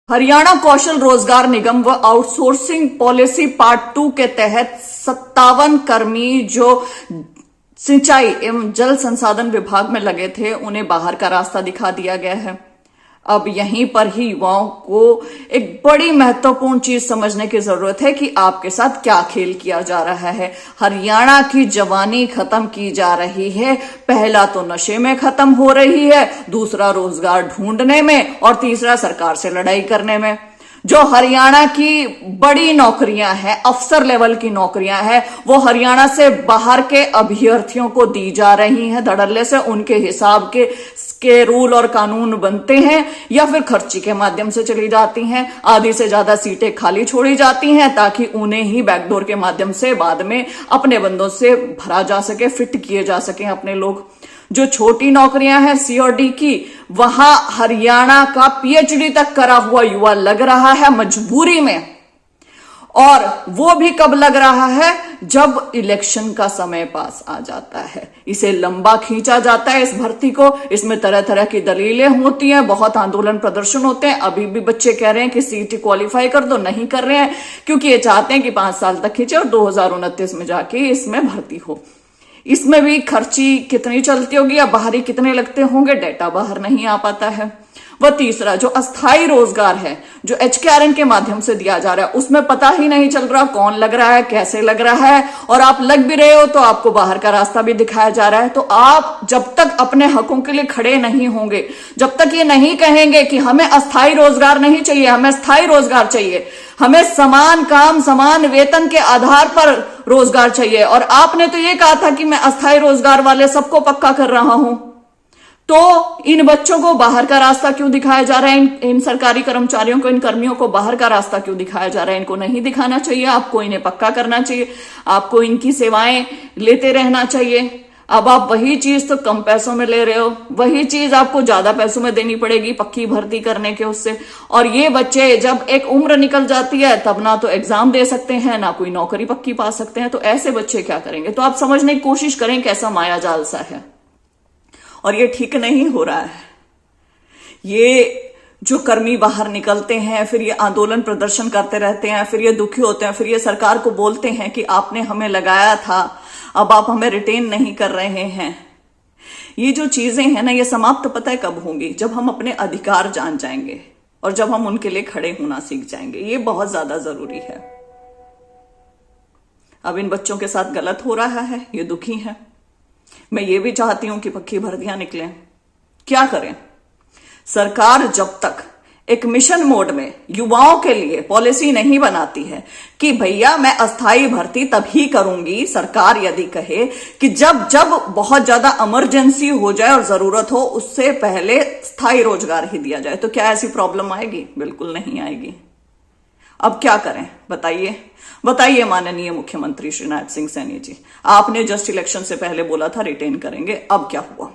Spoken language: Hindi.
हरियाणा कौशल रोजगार निगम व आउटसोर्सिंग पॉलिसी पार्ट 2 के तहत 57 कर्मी जो सिंचाई एवं जल संसाधन विभाग में लगे थे उन्हें बाहर का रास्ता दिखा दिया गया है। अब यहीं पर ही युवाओं को एक बड़ी महत्वपूर्ण चीज समझने की जरूरत है कि आपके साथ क्या खेल किया जा रहा है। हरियाणा की जवानी खत्म की जा रही है। पहला तो नशे में खत्म हो रही है, दूसरा रोजगार ढूंढने में और तीसरा सरकार से लड़ाई करने में। जो हरियाणा की बड़ी नौकरियां हैं, अफसर लेवल की नौकरियां हैं, वो हरियाणा से बाहर के अभ्यर्थियों को दी जा रही हैं। धड़ल्ले से उनके हिसाब के रूल और कानून बनते हैं या फिर खर्ची के माध्यम से चली जाती हैं। आधी से ज्यादा सीटें खाली छोड़ी जाती हैं ताकि उन्हें ही बैकडोर के माध्यम से बाद में अपने बंदों से भरा जा सके, फिट किए जा सके अपने लोग। जो छोटी नौकरियां हैं सी और डी की, वहां हरियाणा का पीएचडी तक करा हुआ युवा लग रहा है मजबूरी में। और वो भी कब लग रहा है? जब इलेक्शन का समय पास आ जाता है। इसे लंबा खींचा जाता है इस भर्ती को। इसमें तरह तरह की दलीलें होती हैं, बहुत आंदोलन प्रदर्शन होते हैं। अभी भी बच्चे कह रहे हैं कि सीटी क्वालिफाई कर दो, नहीं कर रहे हैं क्योंकि ये चाहते हैं कि 5 साल तक खींचे और 2029 में जाके इसमें भर्ती हो। इसमें भी खर्ची कितनी चलती होगी या बाहरी कितने लगते होंगे, डेटा बाहर नहीं आ पाता है। वह तीसरा जो अस्थाई रोजगार है, जो HKRN के माध्यम से दिया जा रहा है, उसमें पता ही नहीं चल रहा कौन लग रहा है, कैसे लग रहा है। और आप लग भी रहे हो तो आपको बाहर का रास्ता भी दिखाया जा रहा है। तो आप जब तक अपने हकों के लिए खड़े नहीं होंगे, जब तक ये नहीं कहेंगे कि हमें अस्थाई रोजगार नहीं चाहिए, हमें स्थायी रोजगार चाहिए, हमें समान काम समान वेतन के आधार पर रोजगार चाहिए। और आपने तो ये कहा था कि मैं अस्थायी रोजगार वाले सबको पक्का कर रहा हूं, तो इन बच्चों को बाहर का रास्ता क्यों दिखाया जा रहा है? इन सरकारी कर्मचारियों को, इन कर्मियों को बाहर का रास्ता क्यों दिखाया जा रहा है? इनको नहीं दिखाना चाहिए। आपको इन्हें पक्का करना चाहिए, आपको इनकी सेवाएं लेते रहना चाहिए। अब आप वही चीज तो कम पैसों में ले रहे हो, वही चीज आपको ज्यादा पैसों में देनी पड़ेगी पक्की भर्ती करने के उससे। और ये बच्चे जब एक उम्र निकल जाती है तब ना तो एग्जाम दे सकते हैं, ना कोई नौकरी पक्की पा सकते हैं। तो ऐसे बच्चे क्या करेंगे? तो आप समझने की कोशिश करें कैसा माया जाल सा है। और ये ठीक नहीं हो रहा है। ये जो कर्मी बाहर निकलते हैं, फिर ये आंदोलन प्रदर्शन करते रहते हैं, फिर ये दुखी होते हैं, फिर ये सरकार को बोलते हैं कि आपने हमें लगाया था, अब आप हमें रिटेन नहीं कर रहे हैं। ये जो चीजें हैं ना, ये समाप्त पता है कब होंगी? जब हम अपने अधिकार जान जाएंगे और जब हम उनके लिए खड़े होना सीख जाएंगे। ये बहुत ज्यादा जरूरी है। अब इन बच्चों के साथ गलत हो रहा है, ये दुखी है। मैं ये भी चाहती हूं कि पक्की भर्तियां निकलें। क्या करें? सरकार जब तक एक मिशन मोड में युवाओं के लिए पॉलिसी नहीं बनाती है कि भैया मैं अस्थाई भर्ती तभी करूंगी, सरकार यदि कहे कि जब जब बहुत ज्यादा इमरजेंसी हो जाए और जरूरत हो, उससे पहले स्थायी रोजगार ही दिया जाए, तो क्या ऐसी प्रॉब्लम आएगी? बिल्कुल नहीं आएगी। अब क्या करें बताइए? बताइए माननीय मुख्यमंत्री श्री नायब सिंह सैनी जी, आपने जस्ट इलेक्शन से पहले बोला था रिटेन करेंगे, अब क्या हुआ?